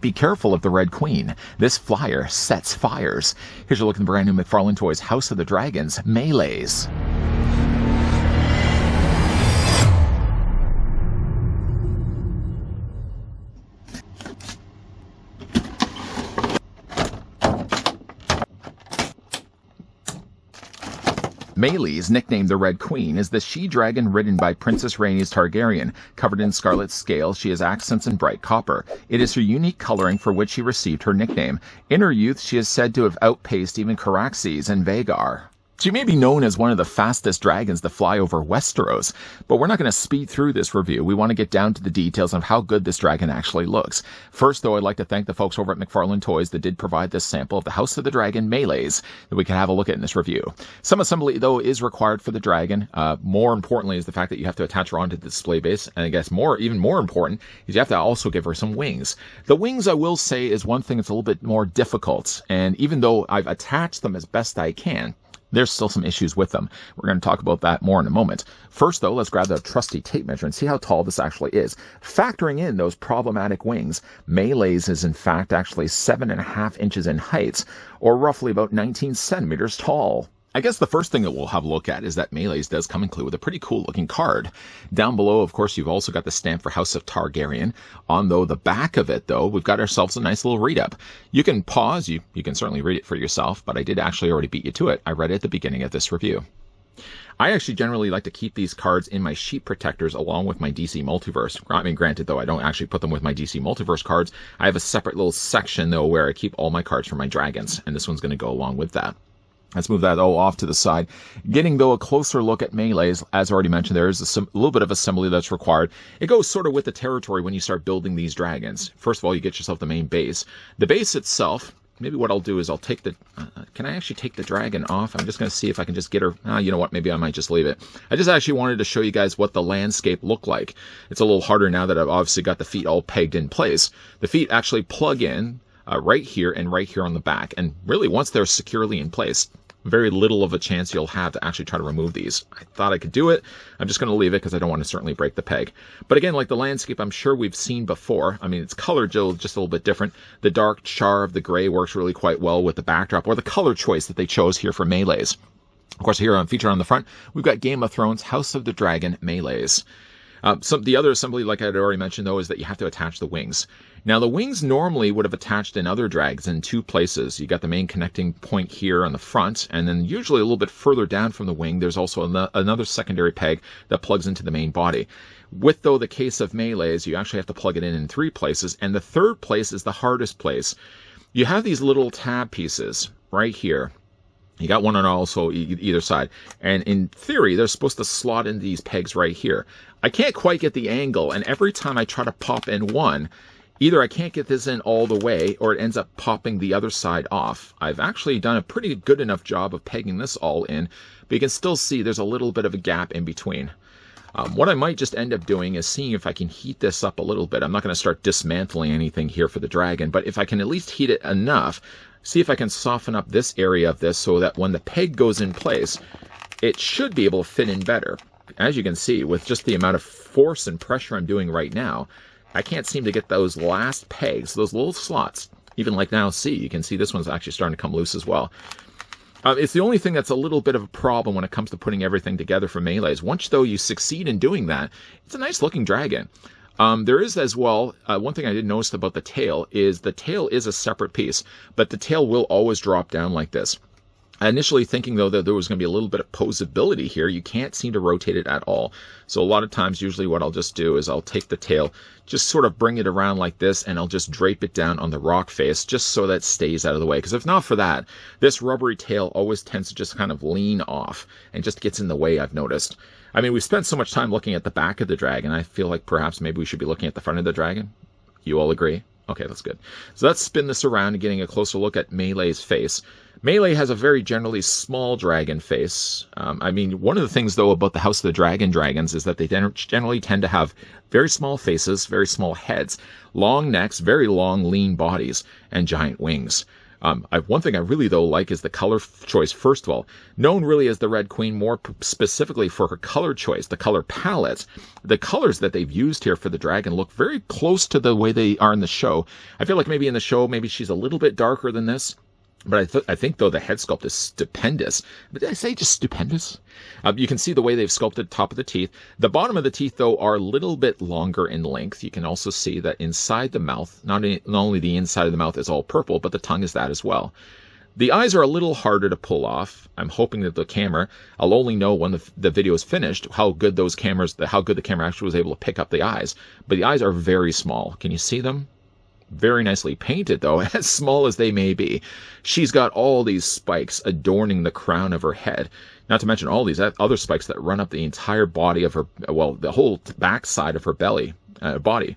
be careful of the Red Queen. This flyer sets fires. Here's a look at the brand new McFarlane Toys House of the Dragons, Meleys. Meleys, nicknamed the Red Queen, is the she-dragon ridden by Princess Rhaenys Targaryen. Covered in scarlet scales, she has accents in bright copper. It is her unique coloring for which she received her nickname. In her youth, she is said to have outpaced even Caraxes and Vhagar. She may be known as one of the fastest dragons to fly over Westeros, but we're not going to speed through this review. We want to get down to the details of how good this dragon actually looks. First, though, I'd like to thank the folks over at McFarlane Toys that did provide this sample of the House of the Dragon Meleys that we can have a look at in this review. Some assembly, though, is required for the dragon. More importantly is the fact that you have to attach her onto the display base, and I guess even more important is you have to also give her some wings. The wings, I will say, is one thing that's a little bit more difficult, and even though I've attached them as best I can, there's still some issues with them. We're going to talk about that more in a moment. First, though, let's grab the trusty tape measure and see how tall this actually is. Factoring in those problematic wings, Meleys is in fact actually 7.5 inches in height, or roughly about 19 centimeters tall. I guess the first thing that we'll have a look at is that Meleys does come included with a pretty cool looking card. Down below, of course, you've also got the stamp for House of Targaryen. On the back of it, though, we've got ourselves a nice little read-up. You can pause, you can certainly read it for yourself, but I did actually already beat you to it. I read it at the beginning of this review. I actually generally like to keep these cards in my sheet protectors along with my DC Multiverse. I mean, granted, though, I don't actually put them with my DC Multiverse cards. I have a separate little section, though, where I keep all my cards for my dragons, and this one's going to go along with that. Let's move that all off to the side. Getting, though, a closer look at Meleys, as already mentioned, there is a little bit of assembly that's required. It goes sort of with the territory when you start building these dragons. First of all, you get yourself the main base. The base itself, maybe what I'll do is I'll take the... can I actually take the dragon off? I'm just going to see if I can just get her... you know what? Maybe I might just leave it. I just actually wanted to show you guys what the landscape looked like. It's a little harder now that I've obviously got the feet all pegged in place. The feet actually plug in right here and right here on the back. And really, once they're securely in place, very little of a chance you'll have to actually try to remove these. I thought I could do it. I'm just going to leave it because I don't want to certainly break the peg. But again, like the landscape, I'm sure we've seen before. I mean, it's colored just a little bit different. The dark char of the gray works really quite well with the backdrop, or the color choice that they chose here for Meleys. Of course, here on featured on the front, we've got Game of Thrones House of the Dragon Meleys. The other assembly, like I had already mentioned, though, is that you have to attach the wings. Now, the wings normally would have attached in other dragons in two places. You got the main connecting point here on the front, and then usually a little bit further down from the wing, there's also another secondary peg that plugs into the main body. With, though, the case of Meleys, you actually have to plug it in three places, and the third place is the hardest place. You have these little tab pieces right here. You got one on also either side. And in theory, they're supposed to slot in these pegs right here. I can't quite get the angle, and every time I try to pop in one, either I can't get this in all the way, or it ends up popping the other side off. I've actually done a pretty good enough job of pegging this all in, but you can still see there's a little bit of a gap in between. What I might just end up doing is seeing if I can heat this up a little bit. I'm not going to start dismantling anything here for the dragon, but if I can at least heat it enough, see if I can soften up this area of this so that when the peg goes in place, it should be able to fit in better. As you can see, with just the amount of force and pressure I'm doing right now, I can't seem to get those last pegs, those little slots. Even like now, see, you can see this one's actually starting to come loose as well. It's the only thing that's a little bit of a problem when it comes to putting everything together for Meleys. Once, though, you succeed in doing that, it's a nice-looking dragon. There is as well, one thing I did notice about the tail is a separate piece, but the tail will always drop down like this. Initially thinking, though, that there was going to be a little bit of posability here, you can't seem to rotate it at all. So a lot of times, usually what I'll just do is I'll take the tail, just sort of bring it around like this, and I'll just drape it down on the rock face, just so that it stays out of the way. Because if not for that, this rubbery tail always tends to just kind of lean off and just gets in the way, I've noticed. I mean, we spent so much time looking at the back of the dragon, I feel like perhaps maybe we should be looking at the front of the dragon. You all agree? Okay, that's good. So let's spin this around and getting a closer look at Meley's face. Melee has a very generally small dragon face. I mean, one of the things, though, about the House of the Dragons is that they generally tend to have very small faces, very small heads, long necks, very long, lean bodies, and giant wings. One thing I really, though, like is the color choice, first of all. Known really as the Red Queen more specifically for her color choice, the color palette. The colors that they've used here for the dragon look very close to the way they are in the show. I feel like maybe in the show, maybe she's a little bit darker than this. But I think, though, the head sculpt is stupendous. But did I say just stupendous? You can see the way they've sculpted the top of the teeth. The bottom of the teeth, though, are a little bit longer in length. You can also see that inside the mouth, not only the inside of the mouth is all purple, but the tongue is that as well. The eyes are a little harder to pull off. I'm hoping that the camera, I'll only know when the video is finished how good the camera actually was able to pick up the eyes. But the eyes are very small. Can you see them? Very nicely painted, though, as small as they may be. She's got all these spikes adorning the crown of her head. Not to mention all these other spikes that run up the entire body of her, well, the whole back side of her body.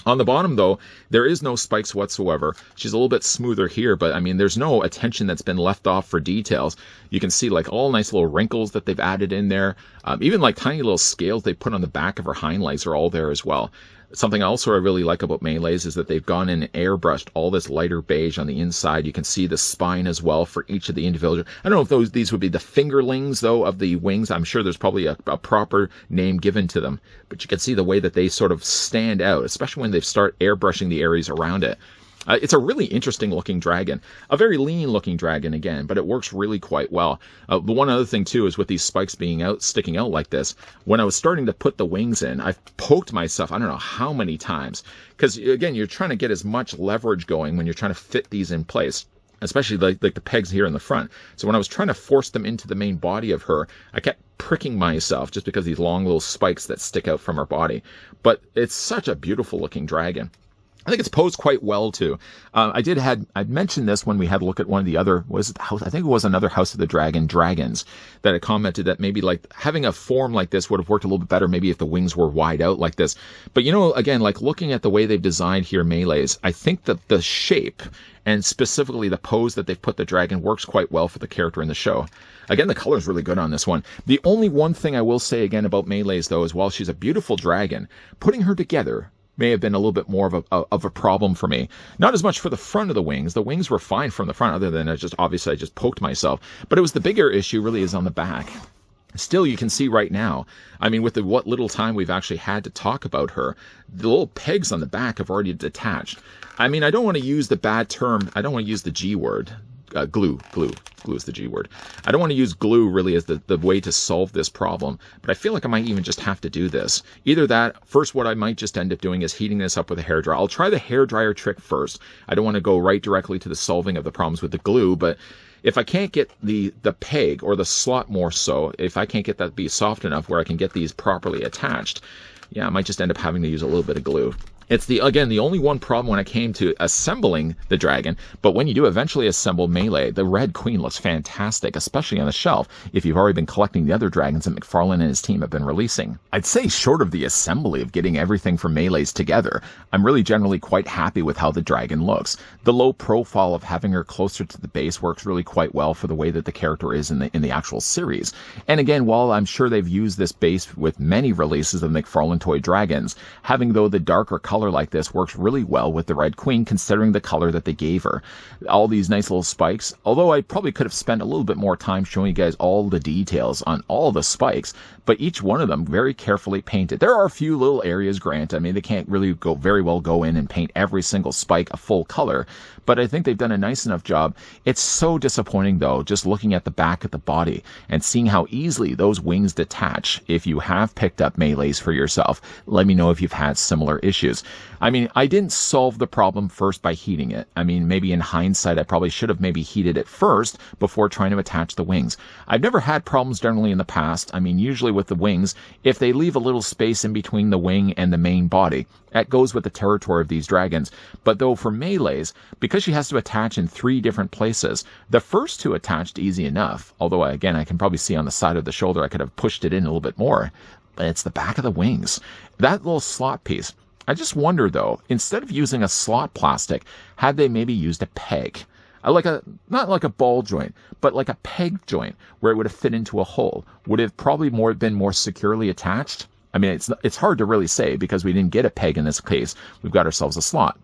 On the bottom, though, there is no spikes whatsoever. She's a little bit smoother here, but I mean, there's no attention that's been left off for details. You can see like all nice little wrinkles that they've added in there. Even like tiny little scales they put on the back of her hind legs are all there as well. Something also I really like about Meleys is that they've gone in and airbrushed all this lighter beige on the inside. You can see the spine as well for each of the individual. I don't know if these would be the fingerlings, though, of the wings. I'm sure there's probably a proper name given to them. But you can see the way that they sort of stand out, especially when they start airbrushing the areas around it. It's a really interesting looking dragon, a very lean looking dragon again, but it works really quite well. The one other thing too is with these spikes sticking out like this, when I was starting to put the wings in, I've poked myself, I don't know how many times, because again, you're trying to get as much leverage going when you're trying to fit these in place. Especially like the pegs here in the front. So when I was trying to force them into the main body of her, I kept pricking myself just because of these long little spikes that stick out from her body. But it's such a beautiful looking dragon. I think it's posed quite well too. I'd mentioned this when we had a look at one of the other, I think it was another House of the Dragons, that I commented that maybe like having a form like this would have worked a little bit better maybe if the wings were wide out like this. But you know, again, like looking at the way they've designed here Meleys, I think that the shape and specifically the pose that they've put the dragon works quite well for the character in the show. Again, the color is really good on this one. The only one thing I will say again about Meleys, though, is while she's a beautiful dragon, putting her together may have been a little bit more of a problem for me. Not as much for the front of the wings. The wings were fine from the front, other than I just poked myself. But it was the bigger issue really is on the back. Still, you can see right now, I mean, with what little time we've actually had to talk about her, the little pegs on the back have already detached. I mean, I don't want to use the bad term. I don't want to use the G word. Glue is the G word. I don't want to use glue really as the way to solve this problem, but I feel like I might even just have to do this. Either that, first what I might just end up doing is heating this up with a hairdryer. I'll try the hairdryer trick first. I don't want to go right directly to the solving of the problems with the glue, but if I can't get the peg or the slot more so, if I can't get that to be soft enough where I can get these properly attached, yeah, I might just end up having to use a little bit of glue. It's the only one problem when it came to assembling the dragon, but when you do eventually assemble Melee, the Red Queen looks fantastic, especially on the shelf, if you've already been collecting the other dragons that McFarlane and his team have been releasing. I'd say short of the assembly of getting everything from Meleys together, I'm really generally quite happy with how the dragon looks. The low profile of having her closer to the base works really quite well for the way that the character is in the actual series. And again, while I'm sure they've used this base with many releases of McFarlane toy dragons, having though the darker color like this works really well with the Red Queen considering the color that they gave her. All these nice little spikes, although I probably could have spent a little bit more time showing you guys all the details on all the spikes, but each one of them very carefully painted. There are a few little areas, granted. I mean, they can't really very well go in and paint every single spike a full color, but I think they've done a nice enough job. It's so disappointing, though, just looking at the back of the body and seeing how easily those wings detach. If you have picked up Meleys for yourself, let me know if you've had similar issues. I mean, I didn't solve the problem first by heating it. I mean, maybe in hindsight, I probably should have maybe heated it first before trying to attach the wings. I've never had problems generally in the past. I mean, usually with the wings, if they leave a little space in between the wing and the main body, that goes with the territory of these dragons. But though for Meleys, because she has to attach in 3 different places, the first 2 attached easy enough. Although, again, I can probably see on the side of the shoulder, I could have pushed it in a little bit more. But it's the back of the wings. That little slot piece. I just wonder, though, instead of using a slot plastic, had they maybe used a peg? Not like a ball joint, but like a peg joint where it would have fit into a hole. Would it have probably been more securely attached? I mean, it's hard to really say because we didn't get a peg in this case. We've got ourselves a slot.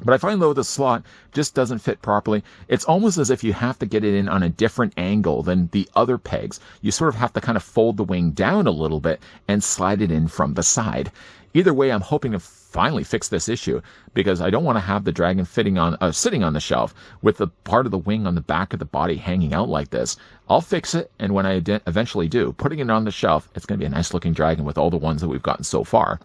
But I find, though, the slot just doesn't fit properly. It's almost as if you have to get it in on a different angle than the other pegs. You sort of have to kind of fold the wing down a little bit and slide it in from the side. Either way, I'm hoping to finally fix this issue, because I don't want to have the dragon sitting on the shelf with the part of the wing on the back of the body hanging out like this. I'll fix it, and when I eventually do, putting it on the shelf, it's going to be a nice looking dragon with all the ones that we've gotten so far.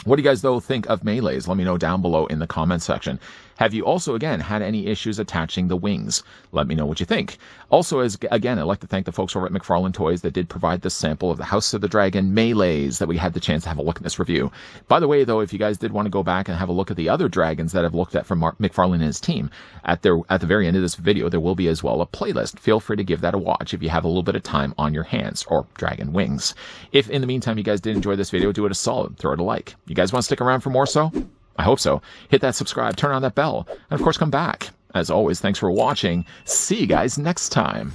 What do you guys, though, think of Meleys? Let me know down below in the comments section. Have you also, again, had any issues attaching the wings? Let me know what you think. Also, again, I'd like to thank the folks over at McFarlane Toys that did provide this sample of the House of the Dragon Meleys that we had the chance to have a look at this review. By the way, though, if you guys did want to go back and have a look at the other dragons that I've looked at from McFarlane and his team, at the very end of this video, there will be as well a playlist. Feel free to give that a watch if you have a little bit of time on your hands, or dragon wings. If in the meantime you guys did enjoy this video, do it a solid. Throw it a like. You guys want to stick around for more so? I hope so. Hit that subscribe, turn on that bell, and of course come back. As always, thanks for watching. See you guys next time.